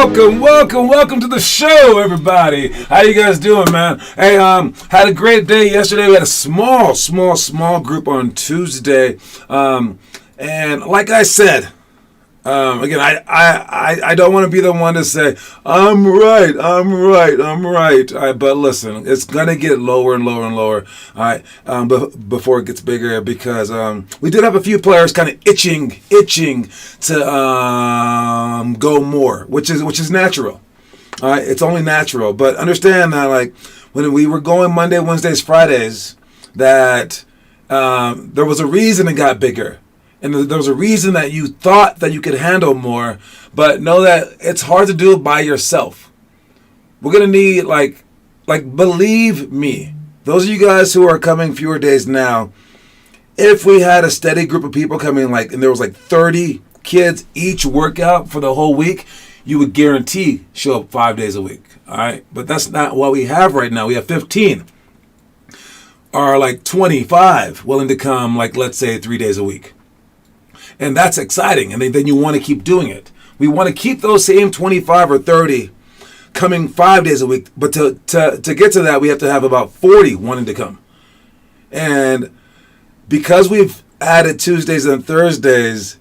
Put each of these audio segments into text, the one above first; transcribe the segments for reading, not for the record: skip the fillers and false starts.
welcome to the show, everybody. How you guys doing, man? Hey, had a great day yesterday. We had a small group on Tuesday, and like I said, again, I don't want to be the one to say I'm right. But listen, it's gonna get lower and lower. All right, before it gets bigger, because we did have a few players kind of itching to go more, which is natural. All right, it's only natural. But understand that, like, when we were going Monday, Wednesdays, Fridays, that there was a reason it got bigger. And there was a reason that you thought that you could handle more, but know that it's hard to do it by yourself. We're going to need, like, believe me, those of you guys who are coming fewer days now, if we had a steady group of people coming, like, and there was like 30 kids each workout for the whole week, you would guarantee show up 5 days a week. All right. But that's not what we have right now. We have 15 or like 25 willing to come, like, let's say 3 days a week. And that's exciting. And then you want to keep doing it. We want to keep those same 25 or 30 coming 5 days a week. But to get to that, we have to have about 40 wanting to come. And because we've added Tuesdays and Thursdays,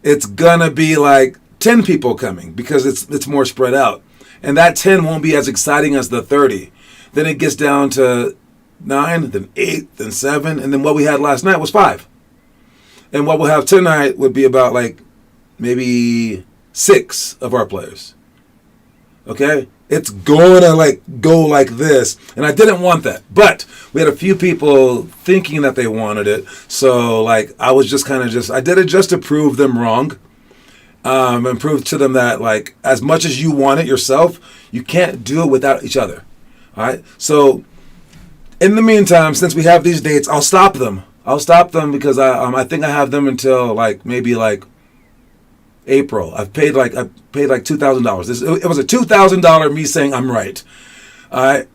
it's going to be like 10 people coming because it's more spread out. And that 10 won't be as exciting as the 30. Then it gets down to 9, then 8, then 7. And then what we had last night was 5. And what we'll have tonight would be about, like, maybe 6 of our players. Okay? It's going to, like, go like this. And I didn't want that. But we had a few people thinking that they wanted it. So, like, I was just kind of I did it just to prove them wrong. And prove to them that, like, as much as you want it yourself, you can't do it without each other. All right? So, in the meantime, since we have these dates, I'll stop them. Because I think I have them until, like, maybe like April. I paid like $2,000. It was a $2,000 me saying I'm right. All right,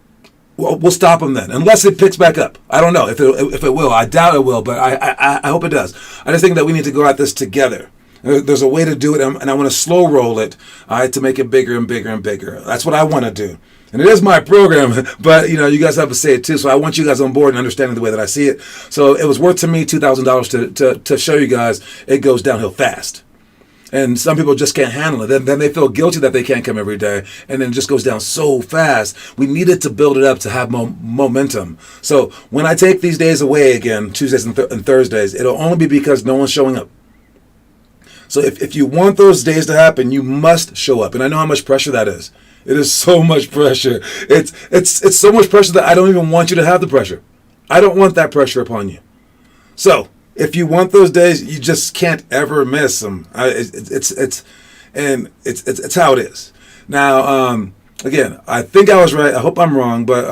we'll stop them then, unless it picks back up. I don't know if it will. I doubt it will, but I hope it does. I just think that we need to go at this together. There's a way to do it, and I want to slow roll it, all right, to make it bigger and bigger and bigger. That's what I want to do. And it is my program, but, you know, you guys have to say it too. So I want you guys on board and understanding the way that I see it. So it was worth to me $2,000 to show you guys it goes downhill fast. And some people just can't handle it. Then they feel guilty that they can't come every day. And then it just goes down so fast. We needed to build it up to have momentum. So when I take these days away again, Tuesdays and Thursdays, it'll only be because no one's showing up. So if you want those days to happen, you must show up. And I know how much pressure that is. It is so much pressure. It's so much pressure that I don't even want you to have the pressure. I don't want that pressure upon you. So if you want those days, you just can't ever miss them. It's how it is. Now, again, I think I was right. I hope I'm wrong, but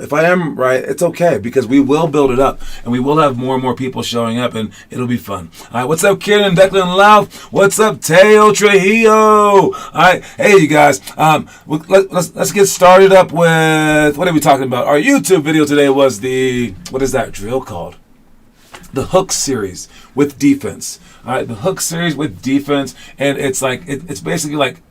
if I am right, it's okay because we will build it up and we will have more and more people showing up and it'll be fun. All right, what's up, Kieran and Declan Lau? What's up, Teo Trujillo? All right, hey, you guys. Let's get started up with what are we talking about? Our YouTube video today was what is that drill called? The hook series with defense. All right, the hook series with defense, and it's like it's basically like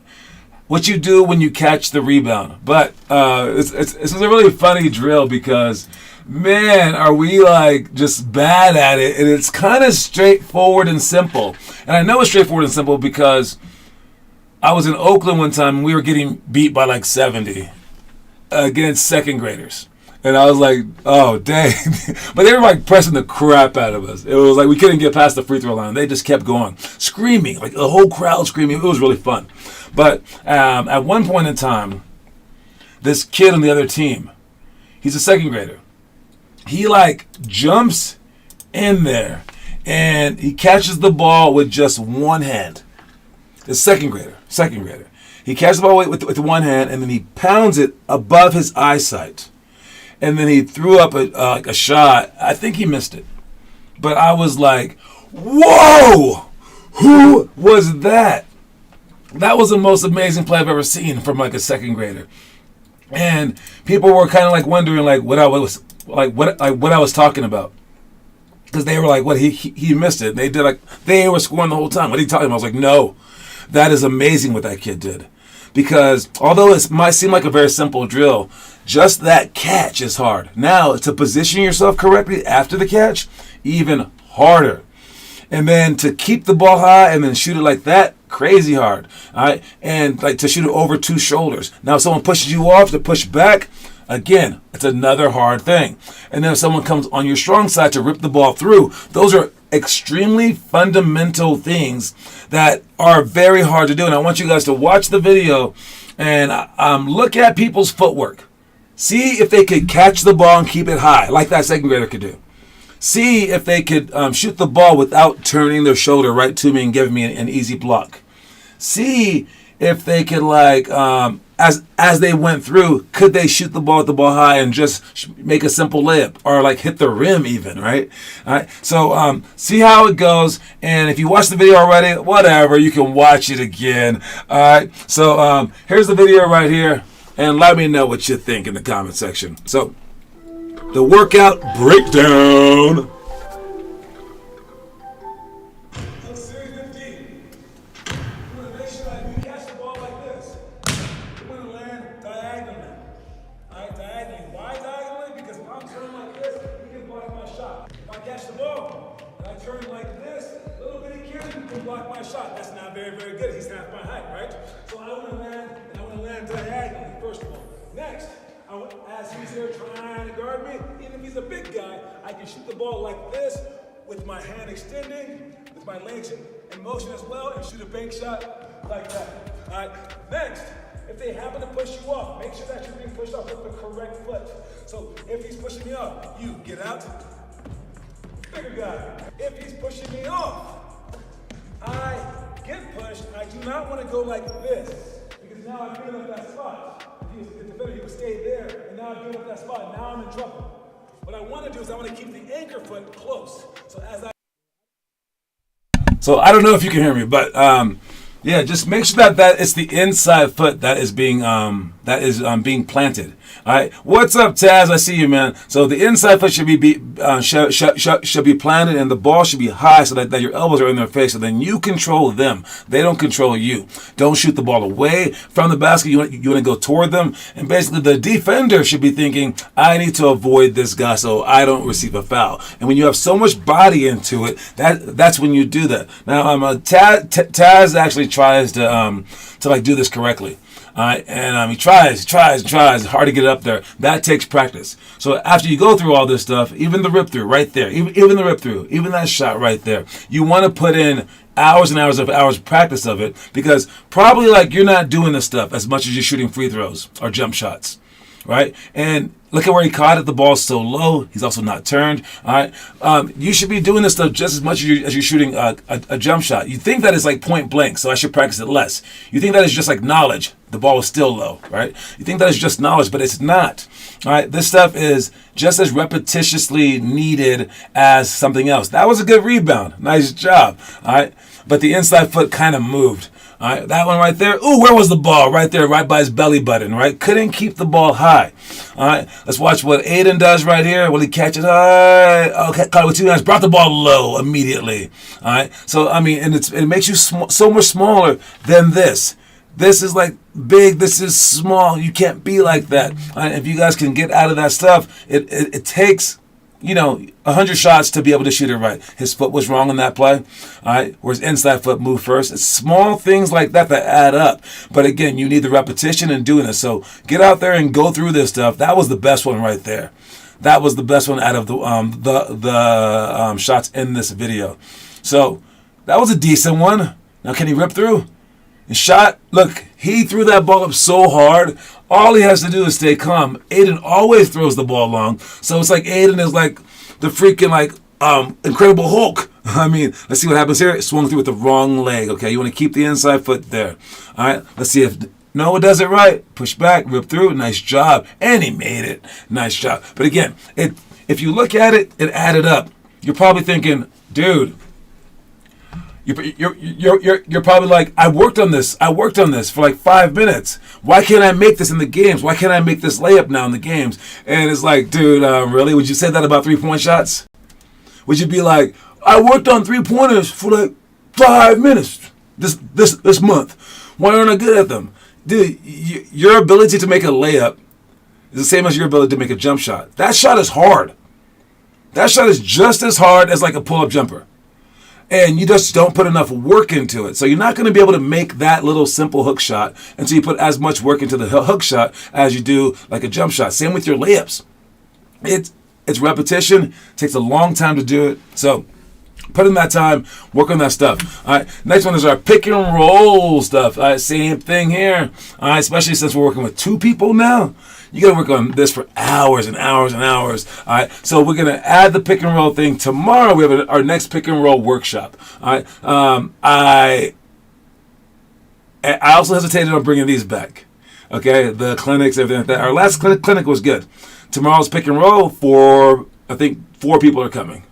what you do when you catch the rebound. But it's a really funny drill because, man, are we like just bad at it. And it's kind of straightforward and simple. And I know it's straightforward and simple because I was in Oakland one time and we were getting beat by like 70 against second graders. And I was like, oh, dang. But they were like pressing the crap out of us. It was like we couldn't get past the free throw line. They just kept going, screaming, like the whole crowd screaming. It was really fun. But at one point in time, this kid on the other team, he's a second grader. He like jumps in there and he catches the ball with just one hand. The second grader. He catches the ball with one hand and then he pounds it above his eyesight. And then he threw up a shot. I think he missed it. But I was like, whoa! Who was that? That was the most amazing play I've ever seen from like a second grader. And people were kind of like wondering like what I was talking about. Because they were like, what, he missed it. They were scoring the whole time. What are you talking about? I was like, no. That is amazing what that kid did. because although it might seem like a very simple drill, just that catch is hard. Now, to position yourself correctly after the catch, even harder. And then to keep the ball high and then shoot it like that, crazy hard. All right, and like to shoot it over two shoulders. Now, if someone pushes you off to push back, again, it's another hard thing. And then if someone comes on your strong side to rip the ball through, those are extremely fundamental things that are very hard to do. And I want you guys to watch the video and look at people's footwork. See if they could catch the ball and keep it high, like that second grader could do. See if they could shoot the ball without turning their shoulder right to me and giving me an easy block. See if they could, like, as they went through, could they shoot the ball with the ball high and just make a simple layup or like hit the rim even, right? All right. So see how it goes. And if you watched the video already, whatever, you can watch it again. All right. So here's the video right here. And let me know what you think in the comment section. So the workout breakdown. Block my shot. That's not very, very good. He's half my height, right? So I want to land, and I want to land diagonally, first of all. Next, as he's here trying to guard me, even if he's a big guy, I can shoot the ball like this with my hand extending, with my legs in motion as well, and shoot a bank shot like that. All right. Next, if they happen to push you off, make sure that you're being pushed off with the correct foot. So if he's pushing me off, you get out. Bigger guy. If he's pushing me off, I get pushed. I do not want to go like this because now I've given up that spot. If he was the defender, he would stay there, and now I've given up that spot. Now I'm in trouble. What I want to do is I want to keep the anchor foot close. So I don't know if you can hear me, but yeah, just make sure that it's the inside foot that is being being planted. All right, what's up, Taz? I see you, man. So the inside foot should be should be planted, and the ball should be high so that your elbows are in their face. So then you control them; they don't control you. Don't shoot the ball away from the basket. You want to go toward them, and basically the defender should be thinking, "I need to avoid this guy so I don't receive a foul." And when you have so much body into it, that's when you do that. Now, Taz actually tries to like do this correctly. And he tries. It's hard to get it up there. That takes practice. So after you go through all this stuff, even the rip through right there, even the rip through, even that shot right there, you want to put in hours and hours of practice of it, because probably like you're not doing this stuff as much as you're shooting free throws or jump shots. Right? And look at where he caught it. The ball's so low. He's also not turned. All right. You should be doing this stuff just as much as you're shooting a jump shot. You think that it's like point blank, so I should practice it less. You think that is just like knowledge. The ball is still low, right? You think that is just knowledge, but it's not. All right. This stuff is just as repetitiously needed as something else. That was a good rebound. Nice job. All right. But the inside foot kind of moved. All right, that one right there. Ooh, where was the ball? Right there, right by his belly button, right? Couldn't keep the ball high. All right, let's watch what Aiden does right here. Will he catch it high? Okay, caught it with two hands. Brought the ball low immediately. All right, so, I mean, and it makes you so much smaller than this. This is like big. This is small. You can't be like that. All right, if you guys can get out of that stuff, it takes 100 shots to be able to shoot it right. His foot was wrong on that play, all right, where his inside foot moved first. It's small things like that add up. But again, you need the repetition in doing this. So get out there and go through this stuff. That was the best one right there. That was the best one out of the shots in this video. So that was a decent one. Now, can he rip through? And shot, look, he threw that ball up so hard. All he has to do is stay calm. Aiden always throws the ball long. So it's like Aiden is like the freaking Incredible Hulk. I mean, let's see what happens here. It swung through with the wrong leg. Okay, you want to keep the inside foot there. All right, let's see if Noah does it right. Push back, rip through. Nice job. And he made it. Nice job. But again, if you look at it, it added up. You're probably thinking, dude, You're probably like, I worked on this for like 5 minutes. Why can't I make this in the games? Why can't I make this layup now in the games? And it's like, dude, really? Would you say that about 3-point shots? Would you be like, I worked on 3-pointers for like 5 minutes this month. Why aren't I good at them? dude, your ability to make a layup is the same as your ability to make a jump shot. That shot is hard. That shot is just as hard as like a pull-up jumper. And you just don't put enough work into it. So you're not going to be able to make that little simple hook shot until you put as much work into the hook shot as you do like a jump shot. Same with your layups. It's repetition. It takes a long time to do it. So put in that time, work on that stuff. All right. Next one is our pick and roll stuff. All right. Same thing here. All right. Especially since we're working with 2 people now. You got to work on this for hours and hours and hours. All right. So we're going to add the pick and roll thing tomorrow. We have our next pick and roll workshop. All right. I also hesitated on bringing these back. Okay. The clinics, everything like that. Our last clinic was good. Tomorrow's pick and roll I think 4 people are coming.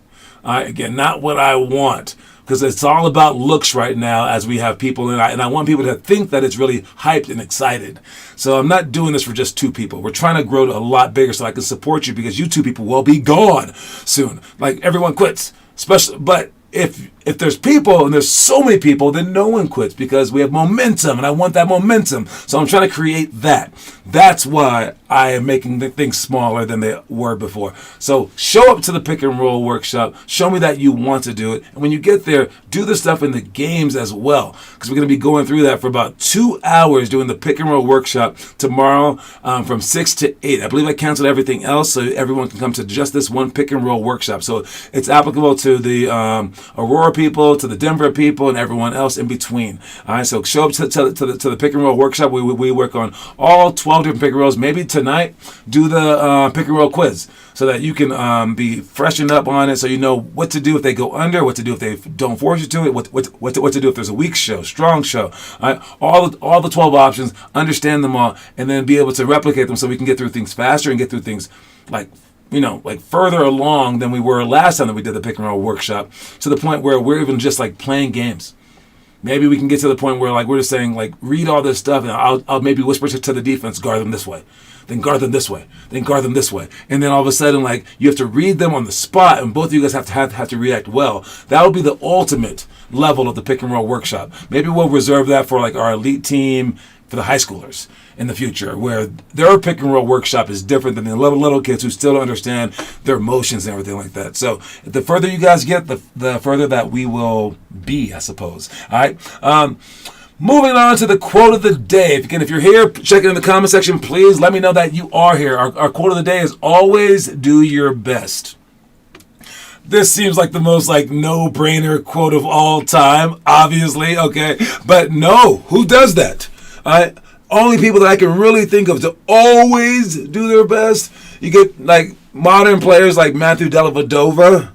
All right. Again, not what I want. Because it's all about looks right now as we have people, and I want people to think that it's really hyped and excited. So I'm not doing this for just 2 people. We're trying to grow to a lot bigger so I can support you because you 2 people will be gone soon. Like everyone quits, but if there's people and there's so many people, then no one quits because we have momentum, and I want that momentum. So I'm trying to create that. That's why I am making the things smaller than they were before. So show up to the pick and roll workshop. Show me that you want to do it. And when you get there, do the stuff in the games as well, because we're going to be going through that for about 2 hours doing the pick and roll workshop tomorrow from 6 to 8. I believe I canceled everything else so everyone can come to just this one pick and roll workshop. So it's applicable to the Aurora people, to the Denver people, and everyone else in between. All right, so show up to the pick and roll workshop. We work on all 12 different pick and rolls. Maybe tonight do the pick and roll quiz so that you can be freshened up on it, so you know what to do if they go under, what to do if they don't force you to it, what to do if there's a weak show, strong show. All right, all the 12 options, understand them all, and then be able to replicate them so we can get through things faster and get through things like further along than we were last time that we did the pick and roll workshop, to the point where we're even just like playing games. Maybe we can get to the point where like we're just saying like read all this stuff and I'll maybe whisper to the defense, guard them this way, then guard them this way, then guard them this way, and then all of a sudden like you have to read them on the spot, and both of you guys have to react well. That would be the ultimate level of the pick and roll workshop. Maybe we'll reserve that for like our elite team, for the high schoolers in the future, where their pick and roll workshop is different than the little kids who still don't understand their emotions and everything like that. So the further you guys get, the further that we will be, I suppose. All right. Moving on to the quote of the day. If you're here, check it in the comment section. Please let me know that you are here. Our quote of the day is always do your best. This seems like the most like no-brainer quote of all time, obviously, okay? But no, who does that? Only people that I can really think of to always do their best. You get like modern players like Matthew Dellavedova.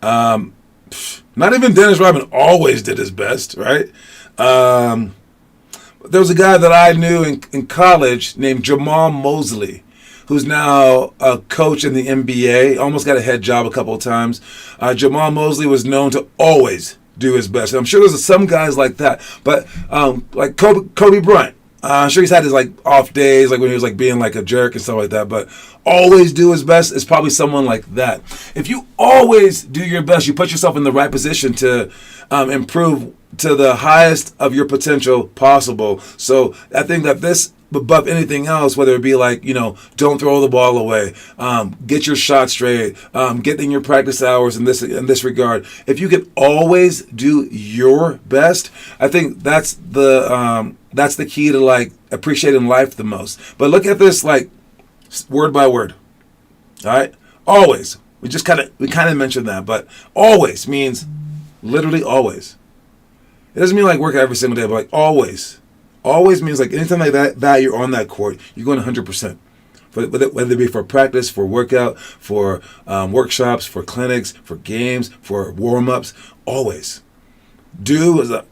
Not even Dennis Rodman always did his best, right? There was a guy that I knew in college named Jamal Mosley, who's now a coach in the NBA. Almost got a head job a couple of times. Jamal Mosley was known to always do his best. And I'm sure there's some guys like that, but like Kobe Bryant, I'm sure he's had his like off days, like when he was like being like a jerk and stuff like that, but always do his best is probably someone like that. If you always do your best, you put yourself in the right position to improve to the highest of your potential possible. So I think that this, above anything else, whether it be like, don't throw the ball away, get your shot straight, get in your practice hours in this regard. If you can always do your best, I think that's the key to like appreciating life the most. But look at this like word by word. All right, always. We kind of mentioned that, but always means literally always. It doesn't mean like work every single day, but like always. Always means like anytime like that you're on that court, you're going 100%. Whether it be for practice, for workout, for workshops, for clinics, for games, for warm-ups, always. Do is an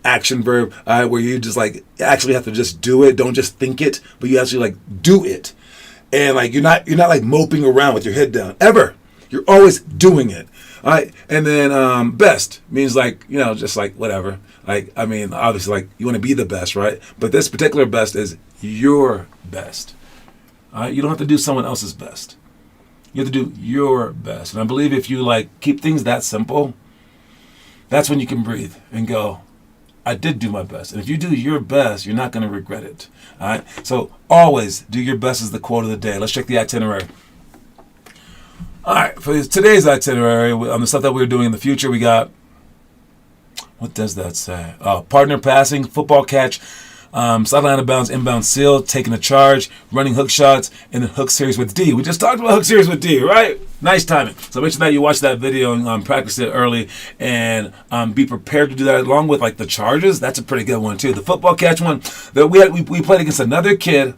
action verb where you just like actually have to just do it. Don't just think it, but you actually like do it. And like you're not like moping around with your head down ever. You're always doing it. All right, and then best means like just like whatever. Like I mean, obviously like you want to be the best, right? But this particular best is your best. All right, you don't have to do someone else's best. You have to do your best. And I believe if you like keep things that simple, that's when you can breathe and go, I did do my best. And if you do your best, you're not going to regret it. All right? So always do your best is the quote of the day. Let's check the itinerary. All right, for today's itinerary, on the stuff that we're doing in the future, we got, what does that say? Partner passing, football catch, sideline out of bounds, inbound seal, taking a charge, running hook shots, and then hook series with D. We just talked about hook series with D, right? Nice timing. So make sure that you watch that video and practice it early, and be prepared to do that along with like the charges. That's a pretty good one too. The football catch one that we played against another kid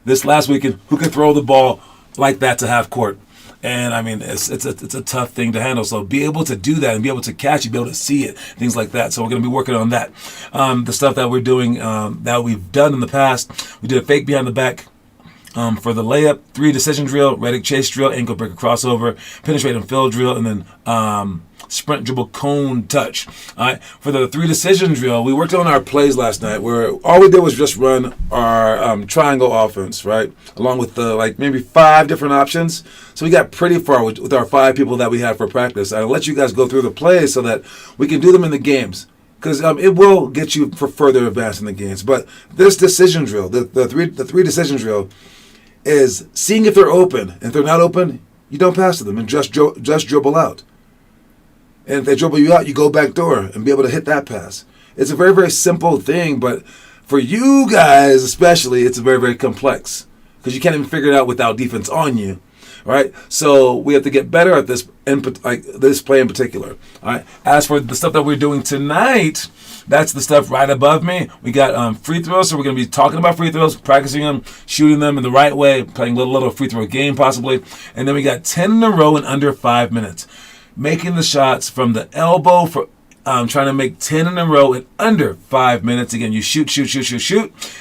this last weekend who could throw the ball like that to half court. And I mean, it's a tough thing to handle. So be able to do that and be able to catch it, be able to see it, things like that. So we're going to be working on that. The stuff that we're doing, that we've done in the past, we did a fake behind the back for the layup, 3 decision drill, Reddick chase drill, ankle breaker crossover, penetrate and fill drill, and then sprint dribble cone touch. All right. For the 3 decision drill, we worked on our plays last night where all we did was just run our triangle offense, right? Along with the maybe 5 different options. So we got pretty far with our 5 people that we had for practice. I'll let you guys go through the plays so that we can do them in the games. Because it will get you for further advance in the games. But this decision drill, the three decision drill, is seeing if they're open. And if they're not open, you don't pass to them and just dribble out. And if they dribble you out, you go back door and be able to hit that pass. It's a very, very simple thing, but for you guys especially, it's very, very complex because you can't even figure it out without defense on you, right? So we have to get better at this play in particular. All right. As for the stuff that we're doing tonight, that's the stuff right above me. We got free throws, so we're going to be talking about free throws, practicing them, shooting them in the right way, playing a little free throw game possibly. And then we got 10 in a row in under 5 minutes. Making the shots from the elbow, trying to make 10 in a row in under 5 minutes. Again, you shoot,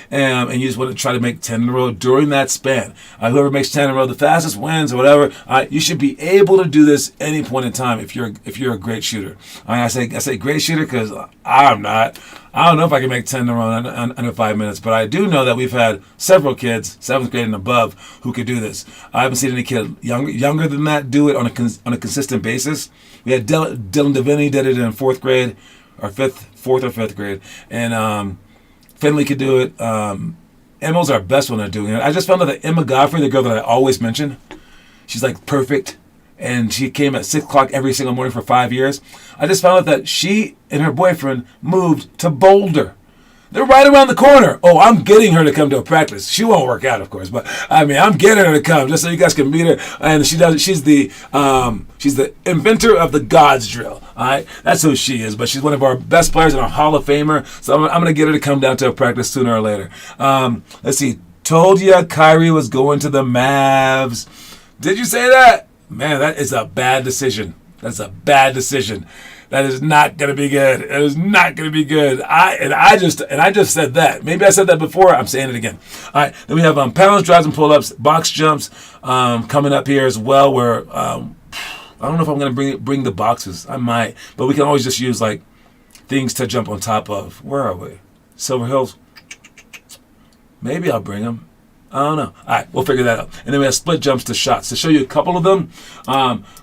and you just want to try to make 10 in a row during that span. Whoever makes 10 in a row the fastest wins or whatever. You should be able to do this any point in time if you're a great shooter. I say great shooter because I'm not. I don't know if I can make 10 in a row under 5 minutes, but I do know that we've had several kids, 7th grade and above, who could do this. I haven't seen any kid younger than that do it on a consistent basis. We had Dylan Deviney did it in 4th grade, or 4th or 5th grade, and Finley could do it. Emma's our best one at doing it. I just found out that Emma Godfrey, the girl that I always mention, she's like perfect. And she came at 6 o'clock every single morning for 5 years. I just found out that she and her boyfriend moved to Boulder. They're right around the corner. Oh, I'm getting her to come to a practice. She won't work out, of course, but I mean, I'm getting her to come just so you guys can meet her. And she's the inventor of the God's drill. All right, that's who she is. But she's one of our best players and a Hall of Famer. So I'm going to get her to come down to a practice sooner or later. Let's see. Told ya Kyrie was going to the Mavs. Did you say that? Man, that is a bad decision. That's a bad decision. That is not going to be good. It is not going to be good. I just said that. Maybe I said that before. I'm saying it again. All right. Then we have pounds, drives, and pull-ups, box jumps coming up here as well. Where I don't know if I'm going to bring the boxes. I might, but we can always just use things to jump on top of. Where are we? Silver Hills. Maybe I'll bring them. I don't know. All right, we'll figure that out. And then we have split jumps to shots. To show you a couple of them,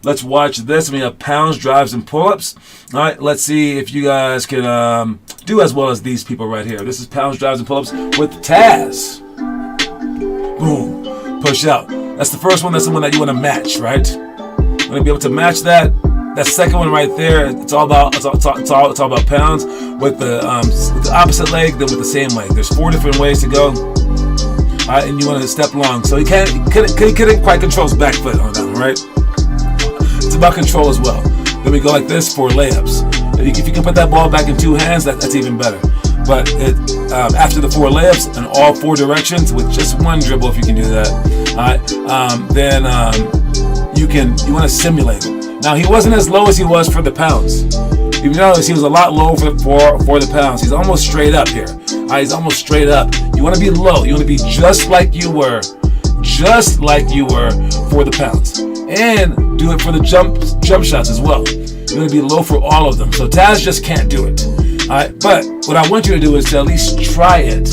let's watch this. We have pounds, drives, and pull-ups. All right, let's see if you guys can do as well as these people right here. This is pounds, drives, and pull-ups with Taz. Boom. Push out. That's the first one. That's the one that you want to match, right? You want to be able to match that. That second one right there, it's all about pounds with the opposite leg, then with the same leg. There's 4 different ways to go. And you want to step long. So he couldn't quite control his back foot on that one, right? It's about control as well. Then we go like this for layups. If you can put that ball back in 2 hands, that's even better. But after the 4 layups in all 4 directions with just 1 dribble, if you can do that, then you want to simulate it. Now he wasn't as low as he was for the pounds. If you notice, he was a lot lower for the pounds. He's almost straight up here. He's almost straight up. You want to be low. You want to be just like you were for the pounds. And do it for the jump shots as well. You want to be low for all of them. So Taz just can't do it. All right, but what I want you to do is to at least try it.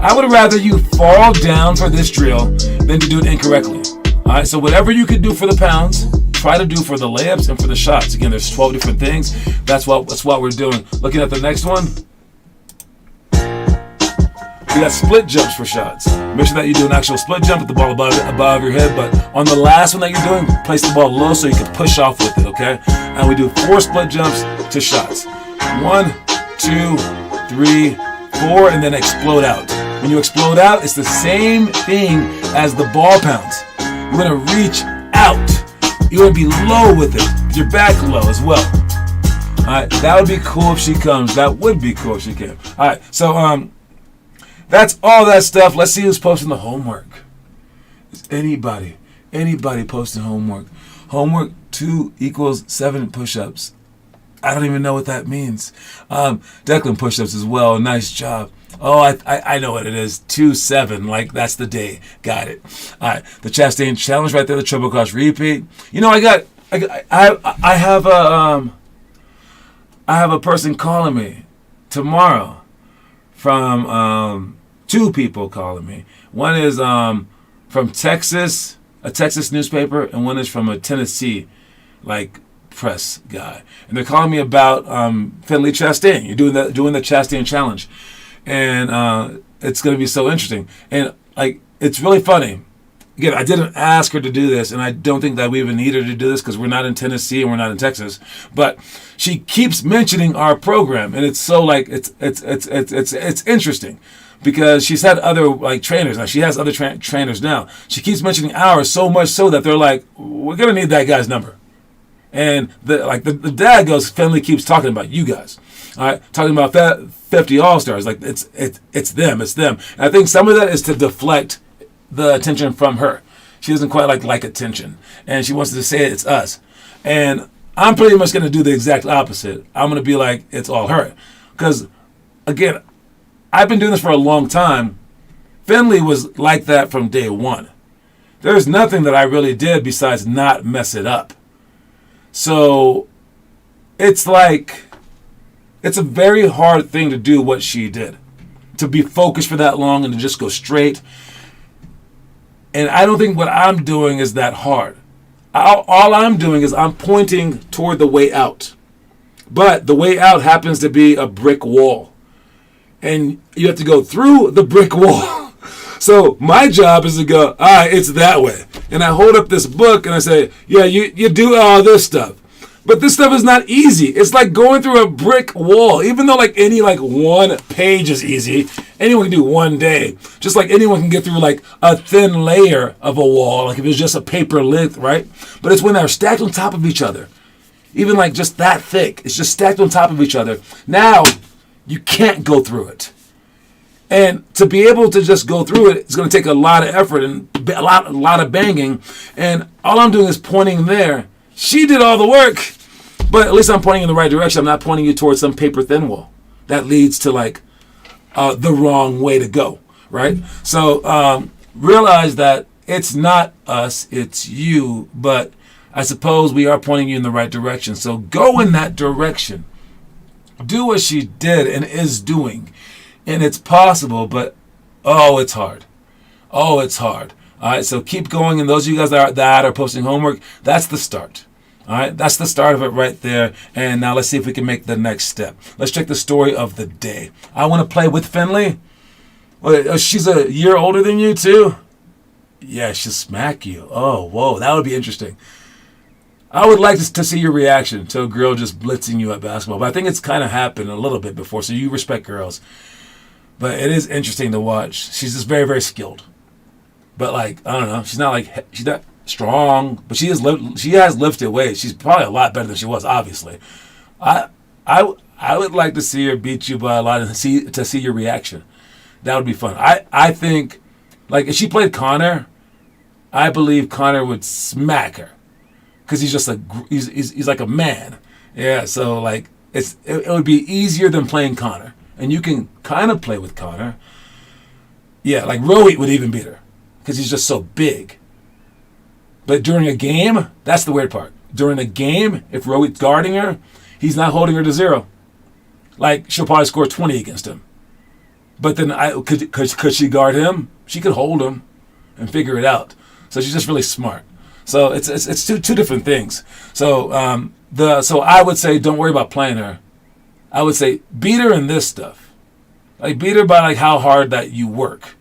I would rather you fall down for this drill than to do it incorrectly. All right, so whatever you could do for the pounds, try to do for the layups and for the shots. Again, there's 12 different things. That's what we're doing. Looking at the next one. We got split jumps for shots. Make sure that you do an actual split jump with the ball above your head, but on the last one that you're doing, place the ball low so you can push off with it, okay? And we do 4 split jumps to shots. 1, 2, 3, 4, and then explode out. When you explode out, it's the same thing as the ball pounds. You're going to reach out. You're going to be low with it. Your back low as well. All right, that would be cool if she comes. That would be cool if she came. All right, so that's all that stuff. Let's see who's posting the homework. Is anybody posting homework? Homework 2 equals 7 push-ups. I don't even know what that means. Declan push-ups as well. Nice job. Oh, I know what it is. 2-7. Like, that's the day. Got it. All right. The Chastain challenge right there. The triple cross repeat. You know, I have a person calling me tomorrow from 2 people calling me. One is from Texas, a Texas newspaper, and one is from a Tennessee, press guy, and they're calling me about Finley Chastain. You're doing the Chastain challenge, and it's going to be so interesting. And it's really funny. Again, I didn't ask her to do this, and I don't think that we even need her to do this because we're not in Tennessee and we're not in Texas. But she keeps mentioning our program, and it's so it's interesting because she's had other trainers. Now she has other trainers now. She keeps mentioning ours so much so that they're like, we're going to need that guy's number. And the dad goes, Finley keeps talking about you guys, all right, talking about 50 All-Stars. It's them. And I think some of that is to deflect the attention from her. She doesn't quite like attention, and she wants to say it's us. And I'm pretty much going to do the exact opposite. I'm going to be like, it's all her. Because, again, I've been doing this for a long time. Finley was like that from day one. There's nothing that I really did besides not mess it up. So it's a very hard thing to do what she did. To be focused for that long and to just go straight. And I don't think what I'm doing is that hard. All I'm doing is I'm pointing toward the way out. But the way out happens to be a brick wall. And you have to go through the brick wall. So my job is to go, all right, it's that way. And I hold up this book and I say, yeah, you do all this stuff. But this stuff is not easy. It's like going through a brick wall. Even though any one page is easy, anyone can do one day. Just like anyone can get through a thin layer of a wall, if it was just a paper length, right? But it's when they're stacked on top of each other. Even just that thick. It's just stacked on top of each other. Now, you can't go through it. And to be able to just go through it, it's going to take a lot of effort and a lot of banging. And all I'm doing is pointing there. She did all the work, but at least I'm pointing in the right direction. I'm not pointing you towards some paper thin wall that leads to the wrong way to go, right? So realize that it's not us, it's you, but I suppose we are pointing you in the right direction. So go in that direction. Do what she did and is doing. And it's possible, but it's hard. Oh, it's hard. All right, so keep going. And those of you guys that are posting homework, that's the start. All right, that's the start of it right there. And now let's see if we can make the next step. Let's check the story of the day. I want to play with Finley. Well, she's a year older than you, too? Yeah, she'll smack you. Oh, whoa, that would be interesting. I would like to see your reaction to a girl just blitzing you at basketball. But I think it's kind of happened a little bit before, so you respect girls. But it is interesting to watch. She's just very, very skilled. But I don't know. She's not strong, but she has lifted weights. She's probably a lot better than she was, obviously. I would like to see her beat you by a lot and see your reaction. That would be fun. I think if she played Connor, I believe Connor would smack her because he's just he's like a man. Yeah, so it would be easier than playing Connor, and you can kind of play with Connor. Yeah, Rohit would even beat her because he's just so big. But during a game, that's the weird part. During a game, if Rohit's guarding her, he's not holding her to 0. She'll probably score 20 against him. But then could she guard him? She could hold him and figure it out. So she's just really smart. So it's two different things. So so I would say don't worry about playing her. I would say beat her in this stuff. Like, beat her by, like, how hard that you work.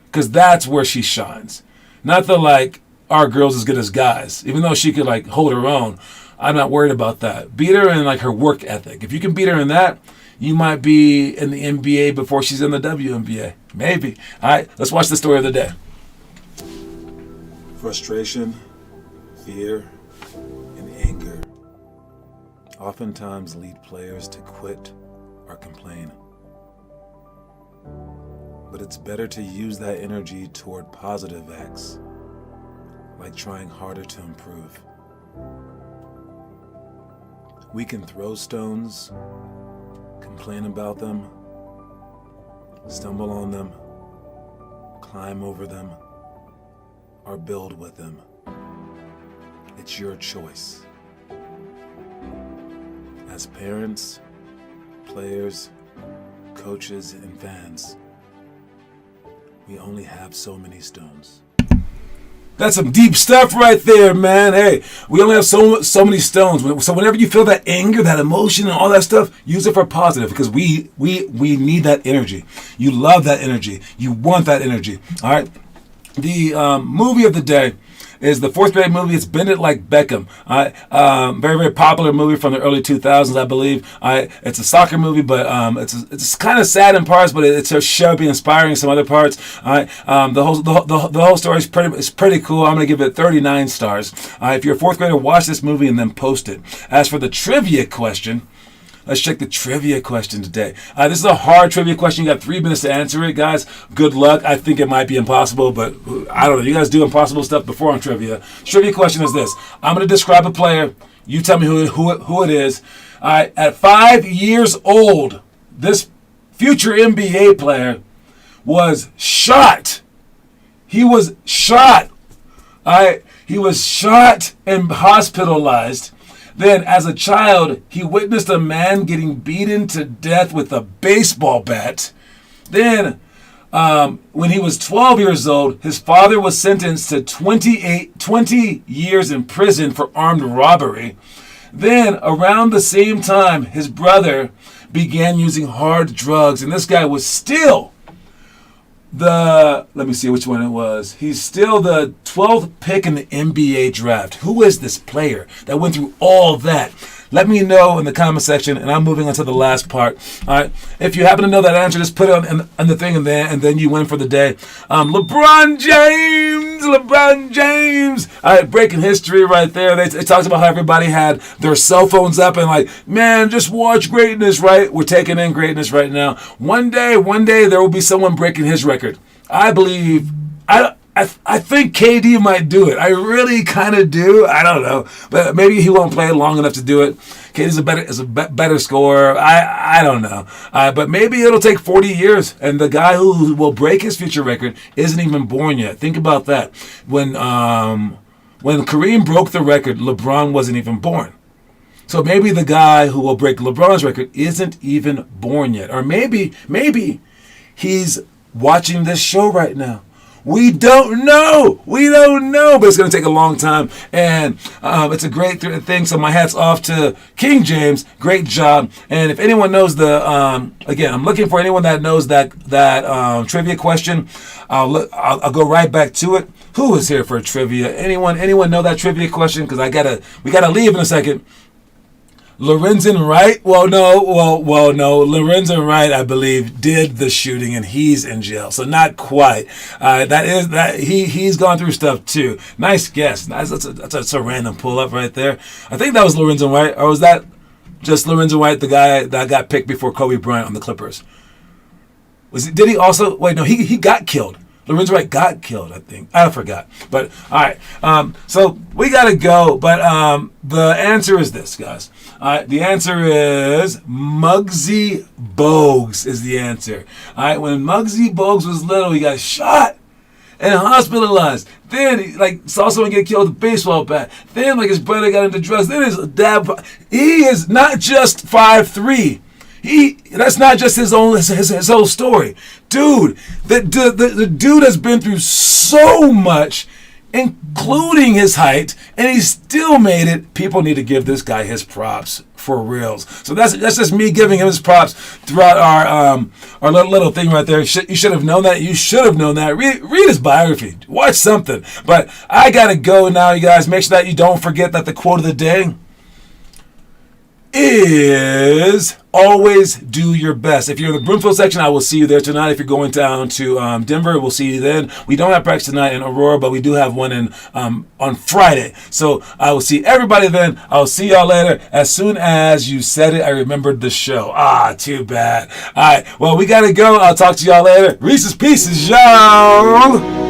Because that's where she shines. Not the, like, our girl's as good as guys. Even though she could, like, hold her own, I'm not worried about that. Beat her in, like, her work ethic. If you can beat her in that, you might be in the NBA before she's in the WNBA. Maybe. All right, let's watch the story of the day. Frustration, fear, and anger oftentimes lead players to quit or complain. But it's better to use that energy toward positive acts, like trying harder to improve. We can throw stones, complain about them, stumble on them, climb over them, or build with them. It's your choice. As parents, players, coaches, and fans, we only have so many stones. That's some deep stuff right there, man. Hey, we only have so many stones. So whenever you feel that anger, that emotion, and all that stuff, use it for positive, because we need that energy. You love that energy. You want that energy. All right. The movie of the day is the fourth grade movie. It's Bend It Like Beckham. Very, very popular movie from the early 2000s, I believe. It's a soccer movie, but it's kind of sad in parts, but it's a sharply inspiring in some other parts. The whole story is pretty cool. I'm going to give it 39 stars. If you're a fourth grader, watch this movie and then post it. As for the trivia question, let's check the trivia question today. This is a hard trivia question. You got 3 minutes to answer it, guys. Good luck. I think it might be impossible, but I don't know. You guys do impossible stuff before on trivia. Trivia question is this. I'm going to describe a player. You tell me who it is. At 5 years old, this future NBA player was shot. He was shot. He was shot and hospitalized. Then, as a child, he witnessed a man getting beaten to death with a baseball bat. Then, when he was 12 years old, his father was sentenced to 20 years in prison for armed robbery. Then, around the same time, his brother began using hard drugs, and this guy was still let me see which one it was. He's still the 12th pick in the NBA draft. Who is this player that went through all that? Let me know in the comment section, and I'm moving on to the last part. All right. If you happen to know that answer, just put it on the thing, and then you win for the day. LeBron James. All right, breaking history right there. It talks about how everybody had their cell phones up and like, man, just watch greatness, right? We're taking in greatness right now. One day, there will be someone breaking his record. I believe. I think KD might do it. I really kind of do. I don't know, but maybe he won't play long enough to do it. KD's a better scorer. I don't know, but maybe it'll take 40 years, and the guy who will break his future record isn't even born yet. Think about that. When Kareem broke the record, LeBron wasn't even born. So maybe the guy who will break LeBron's record isn't even born yet, or maybe he's watching this show right now. We don't know, but it's going to take a long time, and it's a great thing, so my hat's off to King James. Great job. And if anyone knows again, I'm looking for anyone that knows that trivia question. I'll go right back to it. Who is here for trivia? Anyone know that trivia question? Because we gotta leave in a second. Lorenzen Wright? Well, no. Lorenzen Wright, I believe, did the shooting, and he's in jail. So not quite. He's gone through stuff too. Nice guess. That's a random pull up right there. I think that was Lorenzen Wright, or was that just Lorenzen Wright, the guy that got picked before Kobe Bryant on the Clippers? Did he also? Wait, no. He got killed. Lorenzen Wright got killed, I think. I forgot. But, all right. So, we got to go. But the answer is this, guys. The answer is Muggsy Bogues is the answer. All right. When Muggsy Bogues was little, he got shot and hospitalized. Then, he saw someone get killed with a baseball bat. Then, his brother got into drugs. Then his dad... He is not just 5'3". That's not just his whole story. Dude, the dude has been through so much, including his height, and he still made it. People need to give this guy his props for reals. So that's just me giving him his props throughout our little thing right there. You should have known that. You should have known that. Read his biography. Watch something. But I gotta go now, you guys. Make sure that you don't forget that the quote of the day is always do your best. If you're in the Broomfield section, I will see you there tonight. If you're going down to Denver, we'll see you then. We don't have practice tonight in Aurora, but we do have one in on Friday. So I will see everybody then. I'll see y'all later. As soon as you said it, I remembered the show. Too bad. All right, well, we got to go. I'll talk to y'all later. Reese's Pieces, y'all.